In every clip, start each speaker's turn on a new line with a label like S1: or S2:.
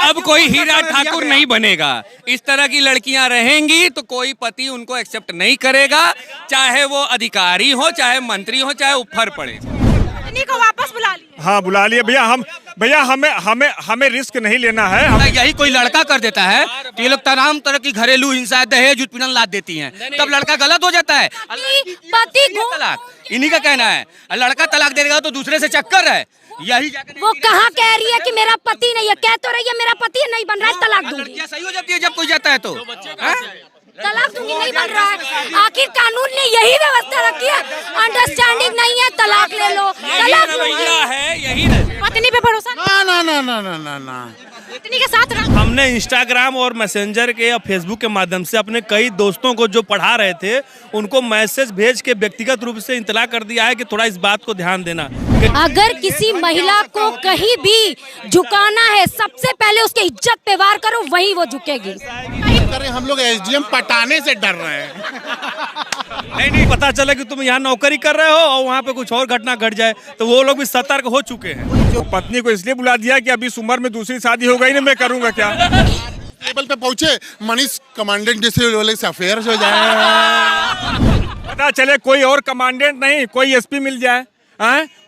S1: अब कोई हीरा ठाकुर नहीं बनेगा। इस तरह की लड़कियां रहेंगी तो कोई पति उनको एक्सेप्ट नहीं करेगा, चाहे वो अधिकारी हो, चाहे मंत्री हो, चाहे उफर पड़े।
S2: पत्नी को वापस बुला लिया।
S3: हाँ बुला लिए भैया, हमें रिस्क नहीं लेना है।
S4: यही कोई लड़का कर देता है तो ये लोग तमाम तरह की घरेलू हिंसा, दहेज उत्पीड़न लाद देती हैं, तब लड़का गलत हो जाता है।
S2: पति
S4: तलाक इन्हीं का कहना है, लड़का तलाक दे देगा तो दूसरे से चक्कर है। यही
S2: वो कहाँ कह रही है कि मेरा पति नहीं है, कह तो रही है मेरा पति नहीं बन रहा है, तलाक दूंगी।
S4: लड़कियां सही हो जाती है जब कोई जाता है तो
S2: तलाक दूंगी नहीं बन रहा है। आखिर कानून ने यही व्यवस्था रखी है, अंडरस्टैंडिंग नहीं है, तलाक ले लो, तलाक
S1: है यही।
S2: पत्नी पे भरोसा
S5: ना।
S2: पत्नी के साथ रह।
S3: हमने इंस्टाग्राम और मैसेंजर के और फेसबुक के माध्यम से अपने कई दोस्तों को जो पढ़ा रहे थे उनको मैसेज भेज के व्यक्तिगत रूप से इतला कर दिया है कि थोड़ा इस बात को ध्यान देना।
S2: अगर किसी महिला को कहीं भी झुकाना है, सबसे पहले उसके इज्जत पे वार करो, वही वो झुकेगी।
S5: हम लोग एसडीएम पटाने से डर रहे हैं।
S3: नहीं पता चला कि तुम यहाँ नौकरी कर रहे हो और वहाँ पे कुछ और घटना घट जाए तो वो लोग भी सतर्क हो चुके हैं। तो पत्नी को इसलिए बुला दिया कि अभी इस उम्र में दूसरी शादी हो गई ना, मैं करूँगा क्या।
S5: टेबल पे पहुँचे मनीष कमांडेंट जैसे वाले से अफेयर हो जाए,
S3: पता चले कोई और कमांडेंट नहीं, कोई एसपी मिल जाए,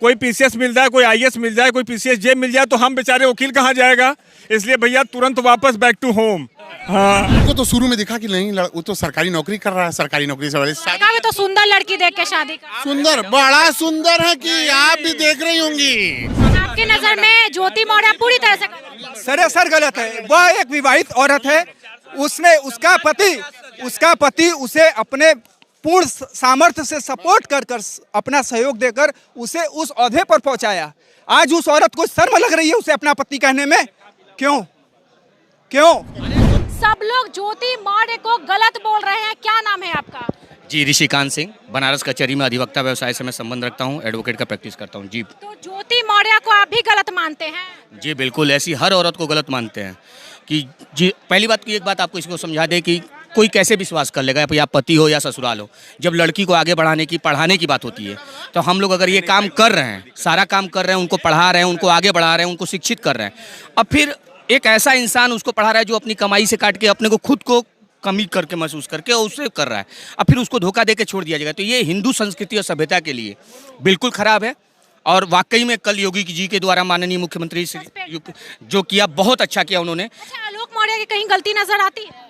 S3: कोई पीसीएस मिल जाए, कोई आईएएस मिल जाए, कोई पीसीएस जे मिल जाए, तो हम बेचारे वकील कहाँ जाएगा। इसलिए भैया तुरंत वापस बैक टू होम। हाँ
S5: उनको तो शुरू में दिखा कि नहीं वो तो सरकारी नौकरी कर रहा है, सरकारी नौकरी से वाले
S2: भी तो सुंदर लड़की देख के शादी कर।
S5: सुंदर, बड़ा सुंदर है कि आप भी देख रही होंगी।
S2: आपकी नजर में ज्योति मौर्य पूरी तरह से
S6: सरासर गलत है। वह एक विवाहित औरत है, उसने उसका पति उसे अपने पूर्ण सामर्थ्य से सपोर्ट कर अपना सहयोग देकर उसे उस ओहदे पर पहुंचाया। आज उस औरत को शर्म लग रही है उसे अपना पति कहने में। क्यों?
S2: सब लोग ज्योति मौर्य को गलत बोल रहे हैं। क्या नाम है आपका?
S4: जी ऋषिकांत सिंह, बनारस कचहरी में अधिवक्ता व्यवसाय से मैं संबंध रखता हूँ, एडवोकेट का प्रैक्टिस करता हूँ जी।
S2: तो ज्योति मौर्य को आप भी गलत मानते हैं?
S4: जी बिल्कुल, ऐसी हर औरत को गलत मानते हैं कि जी। पहली बात की एक बात आपको इसको समझा दे कि कोई कैसे विश्वास कर लेगा, या पति हो या ससुराल हो। जब लड़की को आगे बढ़ाने की, पढ़ाने की बात होती है तो हम लोग अगर ये काम कर रहे हैं, सारा काम कर रहे हैं, उनको पढ़ा रहे हैं, उनको आगे बढ़ा रहे हैं, उनको शिक्षित कर रहे हैं, अब फिर एक ऐसा इंसान उसको पढ़ा रहा है जो अपनी कमाई से काट के अपने को खुद को कमी करके महसूस करके और उससे कर रहा है, अब फिर उसको धोखा दे के छोड़ दिया जाएगा, तो ये हिंदू संस्कृति और सभ्यता के लिए बिल्कुल खराब है। और वाकई में कल योगी जी के द्वारा माननीय मुख्यमंत्री जो किया, बहुत अच्छा किया उन्होंने।
S2: अच्छा, आलोक मौर्य की कहीं गलती नजर आती है?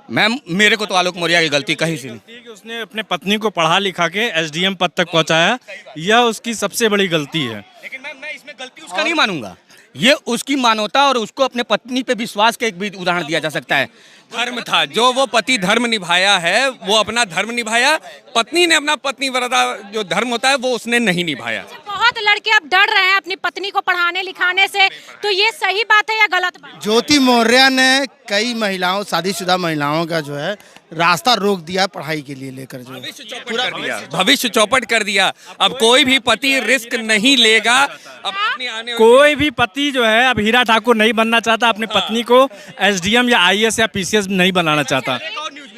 S4: मैम मेरे को तो आलोक मौर्य की गलती कहीं से नहीं।
S3: उसने अपने पत्नी को पढ़ा लिखा के एसडीएम पद तक पहुंचाया, यह उसकी सबसे बड़ी गलती है।
S4: लेकिन मैं इसमें गलती उसका नहीं मानूंगा, ये उसकी मानवता और उसको अपने पत्नी पे विश्वास का एक भी उदाहरण दिया जा सकता है।
S1: धर्म था, जो वो पति धर्म निभाया है वो अपना धर्म निभाया, पत्नी ने अपना पत्नी व्रता जो धर्म होता है वो उसने नहीं निभाया।
S2: बहुत लड़के अब डर रहे हैं अपनी पत्नी को पढ़ाने लिखाने से, तो ये सही बात है या गलत बात?
S7: ज्योति मौर्य ने कई महिलाओं, शादीशुदा महिलाओं का जो है रास्ता रोक दिया पढ़ाई के लिए लेकर, जो
S1: भविष्य चौपट कर दिया। अब कोई भी पति रिस्क नहीं लेगा। अब
S3: कोई भी पति जो है अब हीरा ठाकुर नहीं बनना चाहता, अपनी पत्नी को एसडीएम या आईएएस या पीसीएस नहीं बनाना चाहता।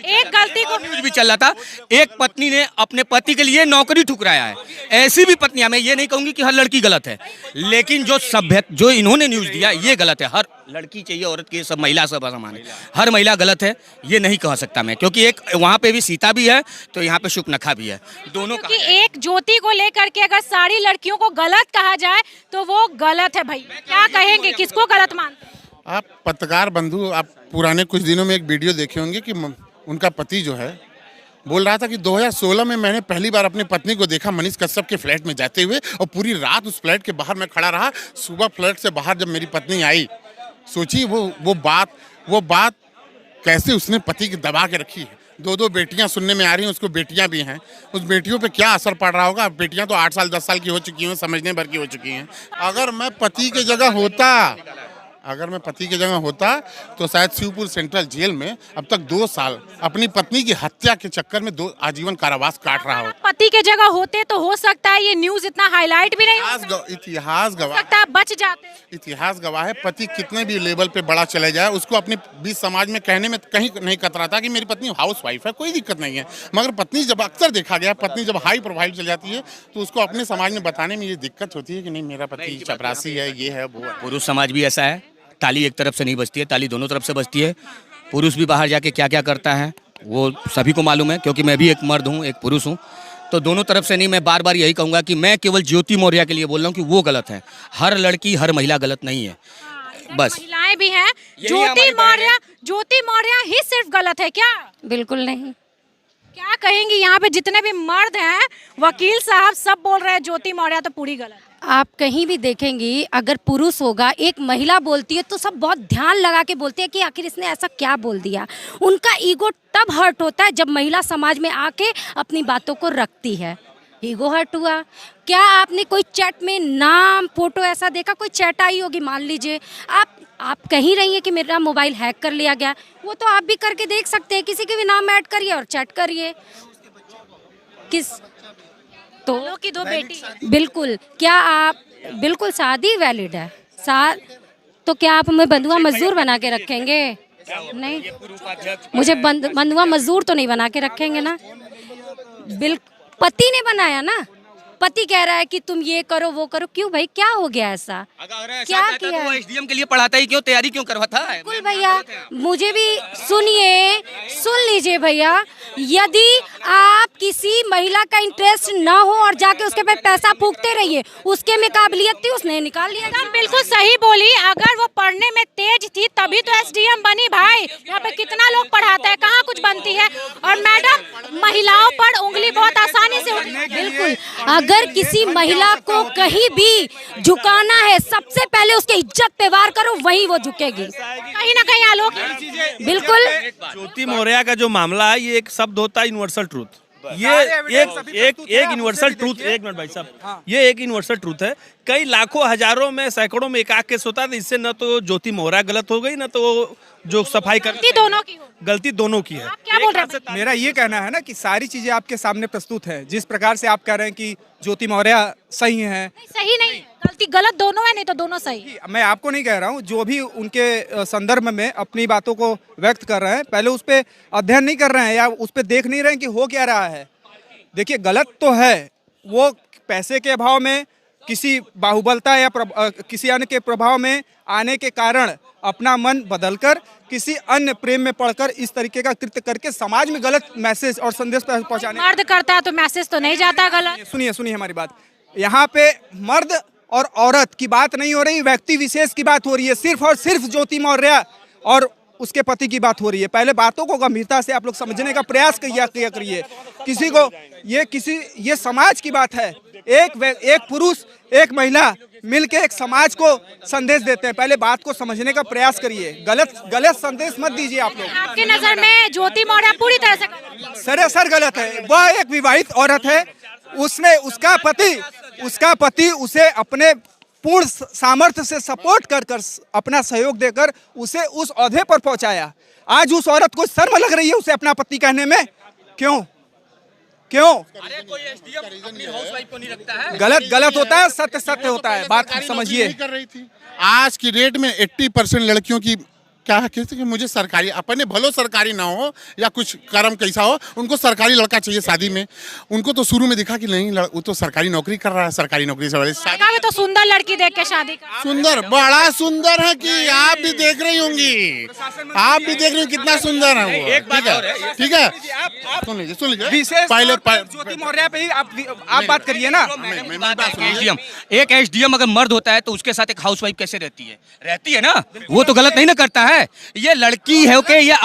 S2: एक गलती को
S4: न्यूज भी चल रहा था, एक पत्नी ने अपने पति के लिए नौकरी ठुकराया है। ऐसी भी पत्नियां, मैं ये नहीं कहूंगी कि हर लड़की गलत है, लेकिन जो इन्होंने न्यूज दिया ये गलत है। हर लड़की चाहिए, औरत की, सब महिला सब समान है, हर महिला गलत है ये नहीं कह सकता मैं, क्योंकि एक वहाँ पे भी सीता भी है तो यहाँ पे शुकनखा भी है, दोनों का।
S2: एक ज्योति को लेकर के अगर सारी लड़कियों को गलत कहा जाए तो वो गलत है भाई। क्या कहेंगे, किसको गलत मानते हैं?
S5: आप पत्रकार बंधु, आप पुराने कुछ दिनों में एक वीडियो देखे होंगे कि उनका पति जो है बोल रहा था कि 2016 में मैंने पहली बार अपनी पत्नी को देखा मनीष कश्यप के फ्लैट में जाते हुए, और पूरी रात उस फ्लैट के बाहर मैं खड़ा रहा। सुबह फ्लैट से बाहर जब मेरी पत्नी आई, सोचिए वो बात कैसे उसने पति की दबा के रखी है। दो बेटियां सुनने में आ रही हैं, उसको बेटियां भी हैं, उस बेटियों पे क्या असर पड़ रहा होगा। बेटियां तो 8 साल 10 साल की हो चुकी हैं, समझने भर की हो चुकी हैं। अगर मैं पति की जगह होता तो शायद शिवपुर सेंट्रल जेल में अब तक 2 साल अपनी पत्नी की हत्या के चक्कर में 2 आजीवन कारावास काट रहा हो।
S2: पति के जगह होते तो हो सकता है ये न्यूज इतना हाईलाइट भी नहीं
S5: इतिहास गवाह
S2: सकता, बच जाते।
S5: इतिहास गवाह है, पति कितने भी लेवल पे बड़ा चले जाए, उसको अपने बीच समाज में कहने में कहीं नहीं कतराता कि मेरी पत्नी हाउस वाइफ है, कोई दिक्कत नहीं है। मगर पत्नी जब अक्सर देखा गया, पत्नी जब हाई प्रोफाइल चल जाती है तो उसको अपने समाज में बताने में ये दिक्कत होती है कि नहीं मेरा पति चपरासी है, ये है वो है।
S4: पुरुष समाज भी ऐसा है, ताली एक तरफ से नहीं बजती है, ताली दोनों तरफ से बजती है। पुरुष भी बाहर जाके क्या क्या करता है वो सभी को मालूम है, क्योंकि मैं भी एक मर्द हूँ, एक पुरुष हूँ। तो दोनों तरफ से नहीं, मैं बार बार यही कहूँगा कि मैं केवल ज्योति मौर्य के लिए बोल रहा हूँ कि वो गलत है। हर लड़की हर महिला गलत नहीं है, बस।
S8: महिलाएं भी हैं।
S4: यही
S8: ज्योति मौर्य ही सिर्फ गलत है क्या?
S2: बिल्कुल नहीं।
S8: क्या कहेंगी, यहाँ पे जितने भी मर्द हैं, वकील साहब सब बोल रहे हैं ज्योति मौर्य तो पूरी गलत है।
S2: आप कहीं भी देखेंगी, अगर पुरुष होगा, एक महिला बोलती है तो सब बहुत ध्यान लगा के बोलते हैं कि आखिर इसने ऐसा क्या बोल दिया। उनका ईगो तब हर्ट होता है जब महिला समाज में आके अपनी बातों को रखती है। ईगो हर्ट हुआ। क्या आपने कोई चैट में नाम फोटो ऐसा देखा? कोई चैट आई होगी, मान लीजिए आप कहीं रही हैं कि मेरा मोबाइल हैक कर लिया गया, वो तो आप भी करके देख सकते हैं। किसी के भी नाम ऐड करिए और चैट करिए। किस तो
S8: की दो बेटी।
S2: बिल्कुल। क्या आप बिल्कुल शादी वैलिड है तो क्या आप हमें बंधुआ मजदूर बना के रखेंगे? नहीं, मुझे बंधुआ मजदूर तो नहीं बना के रखेंगे ना। पति ने बनाया ना, पति कह रहा है कि तुम ये करो वो करो। क्यों भाई, क्या हो गया ऐसा? क्या किया?
S4: तो एसडीएम के लिए पढ़ाता ही क्यों, तैयारी क्यों करवाता है?
S2: बिल्कुल भैया, मुझे भी सुन लीजिए भैया। यदि आप किसी महिला का इंटरेस्ट ना हो और जाके उसके पे पैसा फूकते रहिए, उसके में काबिलियत थी, उसने निकाल लिया।
S8: एकदम बिल्कुल सही बोली। अगर वो पढ़ने में तेज थी तभी तो एसडीएम बनी भाई। यहाँ पे कितना लोग पढ़ाता है, कहाँ कुछ बनती है। और मैडम, महिलाओं पर उंगली बहुत आसानी से
S2: बिल्कुल। अगर किसी महिला को कहीं भी झुकाना है, सबसे पहले उसके इज्जत पे वार करो, वही वो झुकेगी।
S8: कहीं ना कहीं आलोक
S2: बिल्कुल।
S9: ज्योति मौर्य का जो मामला है, ये एक शब्द होता है यूनिवर्सल ट्रूथ। ये एक यूनिवर्सल ट्रूथ, एक मिनट भाई साहब, ये एक यूनिवर्सल ट्रूथ है। कई लाखों हजारों में सैकड़ों में एक आध केस होता है, इससे न तो ज्योति मौर्य गलत हो गई, न तो जो सफाई कर गलती दोनों की है।
S8: क्या बोल रहे हैं?
S6: मेरा ये कहना है ना कि सारी चीजें आपके सामने प्रस्तुत है। जिस प्रकार से आप कह रहे हैं कि ज्योति मौर्य सही है,
S8: सही नहीं, गलती गलत दोनों है, नहीं तो दोनों सही।
S6: मैं आपको नहीं कह रहा हूँ। जो भी उनके संदर्भ में अपनी बातों को व्यक्त कर रहे हैं, पहले उस पर अध्ययन नहीं कर रहे हैं या उस पर देख नहीं रहे हैं कि हो क्या रहा है। देखिए, गलत तो है वो, पैसे के अभाव में, किसी बाहुबलता या किसी अन्य के प्रभाव में आने के कारण अपना मन बदलकर किसी अन्य प्रेम में पड़कर इस तरीके का कृत्य करके समाज में गलत मैसेज और संदेश पहुंचाने।
S8: मर्द करता है तो मैसेज तो नहीं जाता गलत।
S6: सुनिए हमारी बात। यहाँ पे मर्द और औरत की बात नहीं हो रही, व्यक्ति विशेष की बात हो रही है। सिर्फ और सिर्फ ज्योति मौर्य और उसके पति की बात हो रही है। पहले बातों को गंभीरता से आप लोग समझने का प्रयास किया करिए। किसी को ये समाज की बात है। एक पुरुष एक महिला मिलके एक समाज को संदेश देते हैं। पहले बात को समझने का प्रयास करिए। गलत संदेश मत दीजिए आप लोग।
S8: आपके नजर में ज्योति मौर्य पूरी तरह से
S6: सरासर गलत है। वह एक विवाहित औरत है। उसका पति उसे अपने पूर्ण सामर्थ्य से सपोर्ट कर अपना सहयोग देकर उसे उस ओहदे पर पहुंचाया। आज उस औरत को शर्म लग रही है उसे अपना पति कहने में। क्यों?
S4: अरे कोई एसडीएम अपनी हाउसवाइफ को नहीं रखता है।
S6: गलत होता है, सत्य होता है। बात समझिए।
S5: आज की डेट में 80% लड़कियों की क्या है कि मुझे सरकारी, अपने भलो सरकारी ना हो या कुछ कर्म कैसा हो, उनको सरकारी लड़का चाहिए शादी में। उनको तो शुरू में दिखा कि नहीं, वो तो सरकारी नौकरी कर रहा है, सरकारी नौकरी से
S8: शादी तो सुंदर लड़की देख के शादी कर।
S5: सुंदर, बड़ा सुंदर है कि आप भी देख रही होंगी, आप भी देख रही होंगी कितना सुंदर है वो। ठीक है, सुन लीजिए। पहले
S6: ज्योति मौर्य पे ही आप बात करिए ना।
S4: एक एसडीएम अगर मर्द होता है तो उसके साथ एक हाउसवाइफ कैसे रहती है ना, वो तो गलत नहीं ना करता है। ये लड़की है ओके, ये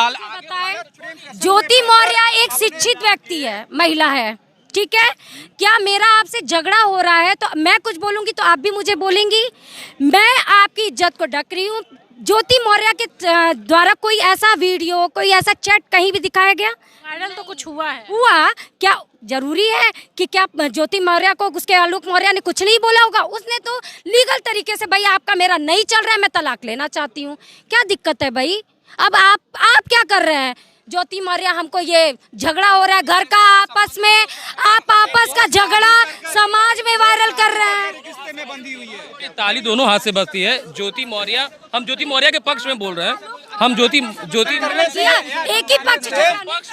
S2: ज्योति मौर्य एक शिक्षित व्यक्ति है, महिला है, ठीक है। क्या मेरा आपसे झगड़ा हो रहा है तो मैं कुछ बोलूंगी तो आप भी मुझे बोलेंगी? मैं आपकी इज्जत को ढक रही हूँ। ज्योति मौर्य के द्वारा कोई ऐसा वीडियो, कोई ऐसा चैट कहीं भी दिखाया गया?
S8: वायरल तो कुछ हुआ
S2: क्या जरूरी है कि क्या ज्योति मौर्य को उसके आलोक मौर्य ने कुछ नहीं बोला होगा? उसने तो लीगल तरीके से, भाई आपका मेरा नहीं चल रहा है, मैं तलाक लेना चाहती हूँ, क्या दिक्कत है भाई? अब आप क्या कर रहे हैं? ज्योति मौर्य, हमको ये झगड़ा हो रहा है घर का आपस में, आप आपस का झगड़ा समाज में वायरल कर रहे हैं।
S10: ताली दोनों हाथ से बजती है। ज्योति मौर्य, हम ज्योति मौर्य के पक्ष में बोल रहे हैं।
S1: हम ज्योति
S2: एक ही पक्ष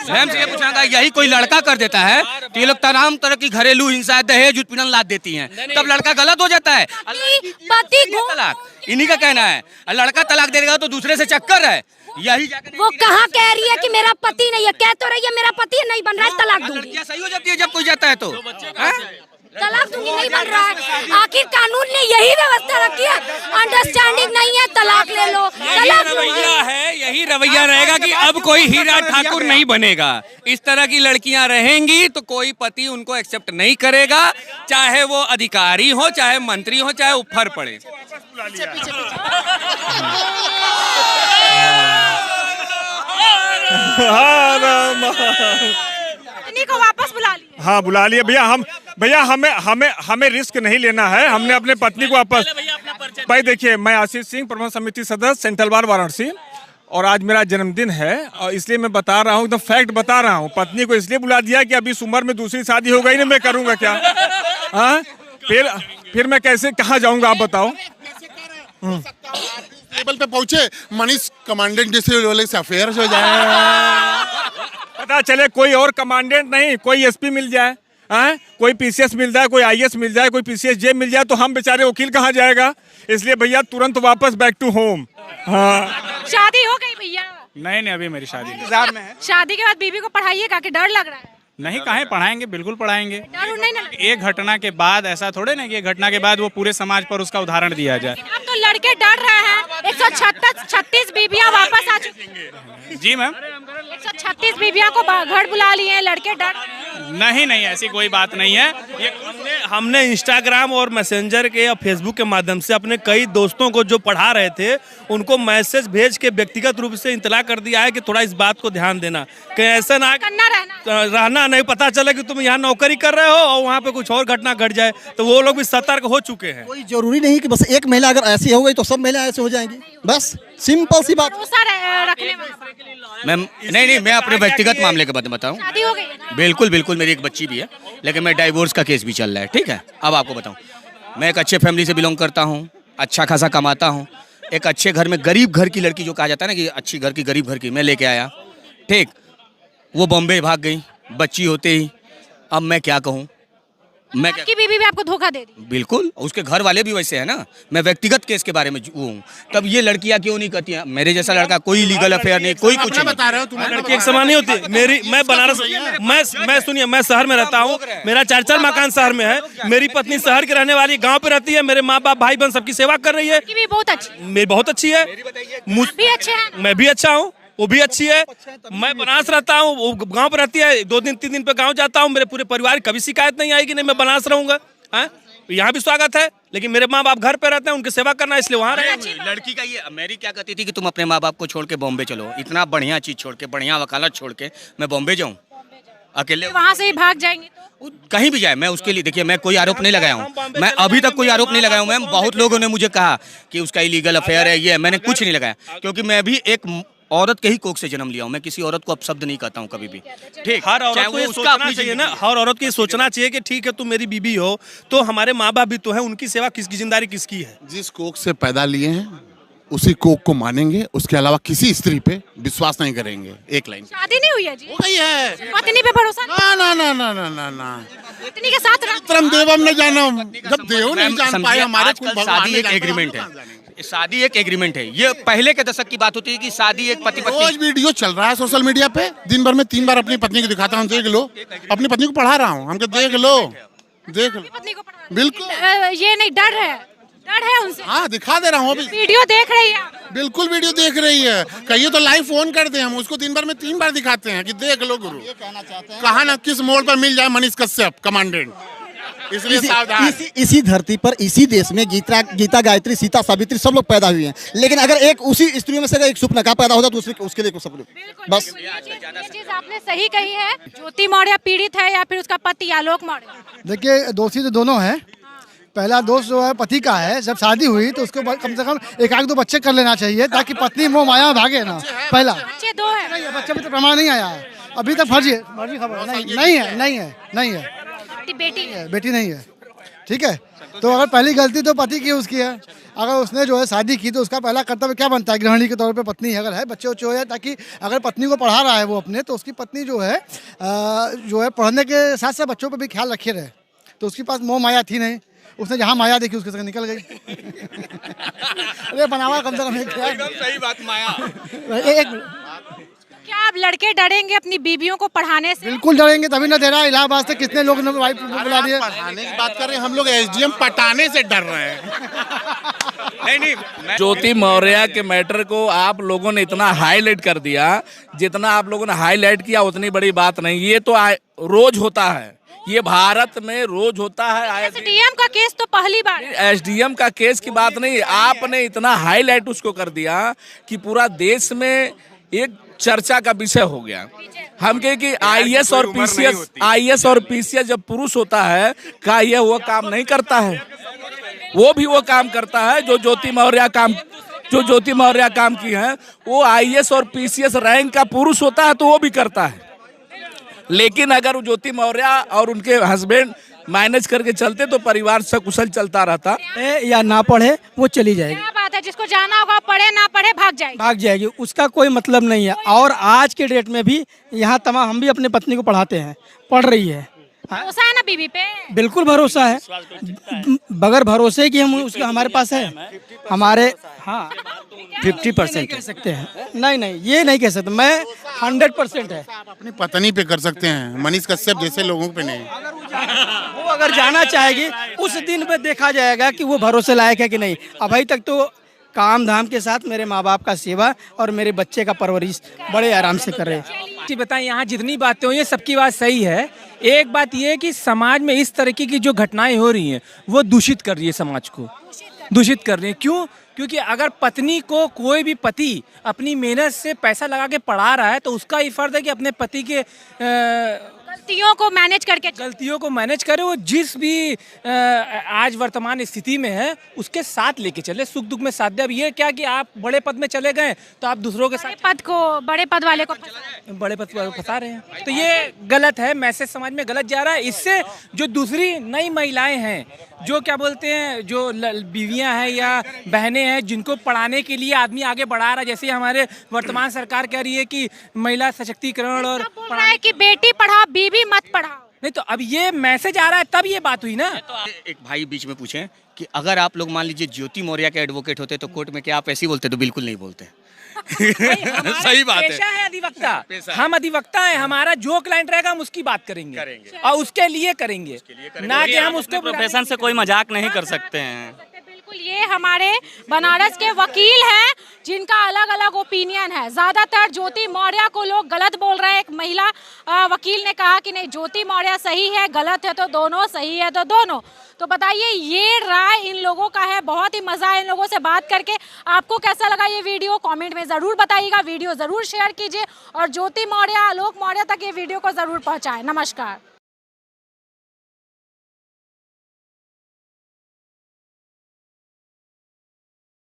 S4: मैम से ये पूछना था, यही कोई लड़का कर देता है तो ये लोग तमाम तरह की घरेलू हिंसा, दहेज उत्पीड़न लाद देती हैं, तब लड़का गलत हो जाता है।
S2: पति
S4: तलाक इन्हीं का कहना है, लड़का तलाक देगा तो दूसरे से चक्कर है। यही
S2: वो कहाँ कह रही है कि मेरा पति नहीं है, कह तो रही है मेरा पति नहीं बन रहा है, तलाक दूंगी।
S4: लड़कियां सही हो जाती है जब कोई जाता है तो
S2: तलाक दूंगी, नहीं बन रहा है। आखिर कानून ने यही व्यवस्था रखी है, अंडरस्टैंडिंग नहीं है, तलाक ले लो, तलाक
S1: रवैया है, यही रवैया रहेगा कि अब कोई हीरा ठाकुर नहीं बनेगा। इस तरह की लड़कियां रहेंगी तो कोई पति उनको एक्सेप्ट नहीं करेगा, चाहे वो अधिकारी हो, चाहे मंत्री हो, चाहे ऊपर पड़े।
S8: पत्नी को वापस बुला लिया।
S3: हाँ बुला लिया भैया, हमें रिस्क नहीं लेना है। हमने अपने पत्नी को वापस, भाई देखिए, मैं आशीष सिंह, प्रबंध समिति सदस्य, सेंट्रल बार वाराणसी, और आज मेरा जन्मदिन है और इसलिए मैं बता रहा हूँ, एकदम फैक्ट बता रहा हूँ। पत्नी को इसलिए बुला दिया कि अभी इस उम्र में दूसरी शादी हो गई ना, मैं करूँगा क्या? हाँ, फिर मैं कैसे कहाँ जाऊँगा, आप बताओ।
S5: टेबल पे पहुंचे, मनीष कमांडेंट जैसे वाले से अफेयर हो जाए,
S3: पता चले कोई और कमांडेंट नहीं, कोई एसपी मिल जाए, कोई पीसीएस मिल जाए, कोई आईएएस मिल जाए, कोई पीसीएस जे मिल जाए, तो हम बेचारे वकील कहाँ जाएगा? इसलिए भैया तुरंत वापस बैक टू होम। हाँ,
S8: शादी हो गई भैया?
S6: नहीं, अभी मेरी शादी इंतजार में है।
S8: शादी के बाद बीवी को पढ़ाइएगा कि डर लग रहा है?
S6: नहीं, काहे पढ़ाएंगे, बिल्कुल पढ़ाएंगे।
S8: डर नहीं ना?
S6: एक घटना के बाद ऐसा थोड़े ना कि एक घटना के बाद वो पूरे समाज पर उसका उदाहरण दिया जाए।
S8: अब तो लड़के डर रहे हैं। 136 बीबियां वापस आ चुकी हैं।
S6: जी मैम,
S8: 136 बीबियां को घर बुला लिए हैं, लड़के डर।
S6: नहीं, ऐसी कोई बात नहीं है। ये
S9: हमने इंस्टाग्राम और मैसेंजर के या फेसबुक के माध्यम से अपने कई दोस्तों को जो पढ़ा रहे थे उनको मैसेज भेज के व्यक्तिगत रूप से इतला कर दिया है कि थोड़ा इस बात को ध्यान देना, कि ऐसा ना रहना नहीं, पता चले कि तुम यहाँ नौकरी कर रहे हो और वहाँ पे कुछ और घटना घट जाए, तो वो लोग भी सतर्क हो चुके हैं।
S10: कोई जरूरी नहीं कि बस एक महिला अगर ऐसी हो गई तो सब महिला ऐसे हो जाएंगी, बस सिंपल सी बात।
S4: मैम नहीं, मैं अपने व्यक्तिगत मामले के बारे में बताऊं।
S8: शादी हो गई है ना?
S4: बिल्कुल, मेरी एक बच्ची भी है, लेकिन मैं डाइवोर्स का केस भी चल रहा है। ठीक है, अब आपको बताऊं, मैं एक अच्छे फैमिली से बिलोंग करता हूं, अच्छा खासा कमाता हूं, एक अच्छे घर में, गरीब घर की लड़की जो कहा जाता है ना कि अच्छी घर की गरीब घर की, मैं लेके आया। ठीक, वो बॉम्बे भाग गई बच्ची होते ही। अब मैं क्या कहूँ, मैं
S8: आपकी बीवी भी आपको धोखा दे दी?
S4: बिल्कुल, उसके घर वाले भी वैसे है ना। मैं व्यक्तिगत केस के बारे में हूँ, तब ये लड़कियां क्यों नहीं करती हैं? मेरे जैसा लड़का, कोई लीगल अफेयर नहीं, कोई कुछ नहीं।
S5: बता रहे हो तुम,
S9: लड़की एक समान नहीं होती। मैं बनारस, मैं सुनिए, मैं शहर में रहता हूँ, मेरा 4 मकान शहर में है, मेरी पत्नी शहर की रहने वाली, गाँव पे रहती है, मेरे माँ बाप भाई बहन सबकी सेवा कर रही है।
S8: भी बहुत अच्छी,
S9: मेरी बहुत अच्छी है,
S8: भी अच्छे हैं,
S9: मैं भी अच्छा हूँ, वो भी अच्छी है। मैं बनारस रहता हूँ, वो गांव पे रहती है, 2 दिन 3 दिन पे गांव जाता हूँ, मेरे पूरे परिवार कभी शिकायत नहीं आएगी, नहीं मैं बनारस रहूंगा। यहाँ भी स्वागत है, लेकिन मेरे माँ बाप घर पे रहते हैं, उनकी सेवा करना है, इसलिए वहाँ रहे।
S4: लड़की का ये, मेरी क्या कहती थी कि तुम अपने माँ बाप को छोड़ के बॉम्बे चलो, इतना बढ़िया चीज छोड़ के, बढ़िया वकालत छोड़ के मैं बॉम्बे जाऊँ अकेले?
S8: वहाँ से ही भाग जाएंगे तो?
S4: कहीं भी जाए, मैं उसके लिए, देखिए, मैं कोई आरोप नहीं लगाया हूँ, मैं अभी तक कोई आरोप नहीं लगाया हूँ मैम। बहुत लोगों ने मुझे कहा कि उसका इलीगल अफेयर है, ये, मैंने कुछ नहीं लगाया, क्योंकि मैं भी एक औरत के ही कोख से जन्म लिया हूँ। मैं किसी औरत को अपशब्द नहीं कहता हूँ कभी भी। ठीक,
S9: हर औरत को ये सोचना चाहिए ना, हर औरत को ये सोचना चाहिए कि ठीक है, तुम मेरी बीबी हो तो हमारे माँ बाप भी तो है, उनकी सेवा किसकी, जिम्मेदारी किसकी है?
S5: जिस कोख से पैदा लिए हैं उसी कोख को मानेंगे, उसके अलावा किसी स्त्री पे विश्वास नहीं करेंगे। एक लाइन।
S8: शादी नहीं हुई है जी?
S5: हो गई है।
S8: पत्नी पे भरोसा?
S5: ना।
S8: पत्नी के साथ
S5: तरम देवम न जानम, जब देव नहीं जान पाए हमारे,
S4: शादी एक एग्रीमेंट है, शादी एक एग्रीमेंट है। ये पहले के दशक की बात होती है कि शादी एक पति पत्नी।
S5: रोज वीडियो चल रहा है सोशल मीडिया पे, दिन भर में 3 बार अपनी पत्नी को दिखाता हूँ, देख लो। अपनी पत्नी को पढ़ा रहा हूँ, हमको देख लो।
S8: पत्नी को
S5: बिल्कुल,
S8: ये नहीं, डर है उनसे।
S5: हाँ, दिखा दे रहा हूँ अभी।
S8: वीडियो देख रही है?
S5: बिल्कुल वीडियो देख रही है। कहिए तो लाइव फोन कर दे, हम उसको दिन भर में 3 बार दिखाते हैं कि देख लो गुरु। कहा ना किस मोड़ पर मिल जाए मनीष कश्यप कमांडेंट, इसलिए सावधान।
S10: इसी धरती पर, इसी देश में गीता गायत्री, सीता सावित्री सब लोग पैदा हुए हैं, लेकिन अगर एक उसी स्त्रियों में से एक सुपनका पैदा होता तो उसके लिए सब लोग बस।
S8: ये चीज आपने सही कही है। ज्योति मौर्य पीड़ित है या फिर उसका पति आलोक मौर्य?
S7: देखिए, दोषी तो दोनों हैं। पहला दोष जो है पति का है, जब शादी हुई तो उसको कम से कम 1-2 बच्चे कर लेना चाहिए, ताकि पत्नी मोह माया भागे ना। पहला
S8: बच्चे 2 है?
S7: नहीं है, बच्चे में तो प्रमाण नहीं आया है अभी तक। फर्जी खबर नहीं है,
S8: बेटी है?
S7: बेटी नहीं है। ठीक है, तो अगर पहली गलती तो पति की उसकी है। अगर उसने जो है शादी की तो उसका पहला कर्तव्य क्या बनता है, गृहिणी के तौर पे पत्नी अगर है, बच्चे उच्चे हो जाए, ताकि अगर पत्नी को पढ़ा रहा है वो अपने, तो उसकी पत्नी जो है पढ़ने के साथ साथ बच्चों पर भी ख्याल रखे रहे। तो उसके पास मोह माया थी नहीं, उसने जहाँ माया देखी उसके संग निकल गई। अरे बनावा कम से कम एक
S1: सही बात, माया।
S7: एक
S8: क्या आप लड़के डरेंगे अपनी बीवियों को पढ़ाने से?
S7: बिल्कुल डरेंगे, तभी ना दे रहा है। इलाहाबाद से कितने लोग ने वाइफ बुला दिए।
S5: पढ़ाने की बात कर रहे हैं, हम लोग एसडीएम पटाने से डर रहे हैं।
S1: नहीं,
S11: ज्योति मौर्य के मैटर को आप लोगों ने इतना हाईलाइट कर दिया, जितना आप लोगों ने हाईलाइट किया उतनी बड़ी बात नहीं। ये तो रोज होता है, ये भारत में रोज होता है।
S8: एसडीएम का केस तो पहली बार है।
S11: एसडीएम का केस की बात नहीं, आपने इतना हाईलाइट उसको कर दिया कि पूरा देश में एक चर्चा का विषय हो गया। हम कहे कि आईएएस और पीसीएस जब पुरुष होता है, क्या ये वो काम नहीं करता है? वो भी वो काम करता है जो ज्योति मौर्य काम की है। वो आईएएस और पीसीएस रैंक का पुरुष होता है तो वो भी करता है। लेकिन अगर ज्योति मौर्य और उनके हस्बैंड मैनेज करके चलते तो परिवार सकुशल चलता रहता।
S12: या ना पढ़े वो चली जाएगी।
S8: क्या बात है, जिसको जाना होगा पढ़े ना पढ़े भाग जाएगी।
S12: उसका कोई मतलब नहीं है। और आज के डेट में भी यहाँ तमाम हम भी अपनी पत्नी को पढ़ाते हैं, पढ़ रही है।
S8: भरोसा है ना बीवी पे?
S12: बिल्कुल भरोसा है, बगैर भरोसे कि हम उसका हमारे पास है हमारे। हाँ 50% कह सकते हैं। नहीं ये नहीं कह सकते, मैं 100% है।
S5: अपनी पत्नी पे कर सकते हैं, मनीष कश्यप जैसे लोगों पे नहीं।
S12: वो अगर जाना चाहेगी उस दिन पे देखा जाएगा कि वो भरोसे लायक है कि नहीं। अभी तक तो काम धाम के साथ मेरे माँ बाप का सेवा और मेरे बच्चे का परवरिश बड़े आराम से कर रहे हैं।
S13: बताएं, यहाँ जितनी बातें हुई हैं सबकी बात सही है। एक बात ये है कि समाज में इस तरीके की जो घटनाएं हो रही हैं वो दूषित कर रही है, समाज को दूषित कर रही है। क्यों? क्योंकि अगर पत्नी को कोई भी पति अपनी मेहनत से पैसा लगा के पढ़ा रहा है तो उसका ही फर्ज है कि अपने पति के
S8: गलतियों को मैनेज करे। वो जिस भी आज वर्तमान स्थिति में है उसके साथ लेके चले, सुख दुख में साथ दे। अब ये क्या कि आप बड़े पद में चले गए तो आप दूसरों के साथ बड़े पद वाले को फंसा रहे हैं, तो ये गलत है। मैसेज समाज में गलत जा रहा है। इससे जो दूसरी नई महिलाएं हैं, जो क्या बोलते हैं, जो बीवियां हैं या बहनें हैं, जिनको पढ़ाने के लिए आदमी आगे बढ़ा रहा है, जैसे हमारे वर्तमान सरकार कह रही है कि महिला सशक्तिकरण और बोल रहा है कि बेटी पढ़ाओ बीवी मत पढ़ाओ।
S13: नहीं तो अब ये मैसेज आ रहा है तब ये बात हुई ना।
S4: एक भाई बीच में पूछें कि अगर आप लोग मान लीजिए ज्योति मौर्य के एडवोकेट होते तो कोर्ट में क्या आप ऐसे ही बोलते? तो बिल्कुल नहीं बोलते।
S1: सही बात है।
S13: पेशा है अधिवक्ता, हम अधिवक्ता हैं। हमारा जो क्लाइंट रहेगा हम उसकी बात करेंगे और उसके लिए करेंगे, ना कि हम उसके
S14: प्रोफेशन से कोई मजाक नहीं कर सकते हैं।
S8: बिल्कुल, ये हमारे बनारस के वकील हैं जिनका अलग अलग ओपिनियन है। ज्यादातर ज्योति मौर्य को लोग गलत बोल रहे हैं। एक महिला वकील ने कहा कि नहीं, ज्योति मौर्य सही है, गलत है तो दोनों, सही है तो दोनों। तो बताइए, ये राय इन लोगों का है। बहुत ही मजा है इन लोगों से बात करके। आपको कैसा लगा ये वीडियो कमेंट में जरूर बताइएगा। वीडियो जरूर शेयर कीजिए और ज्योति मौर्य, आलोक मौर्य तक ये वीडियो को जरूर पहुंचाएं। नमस्कार।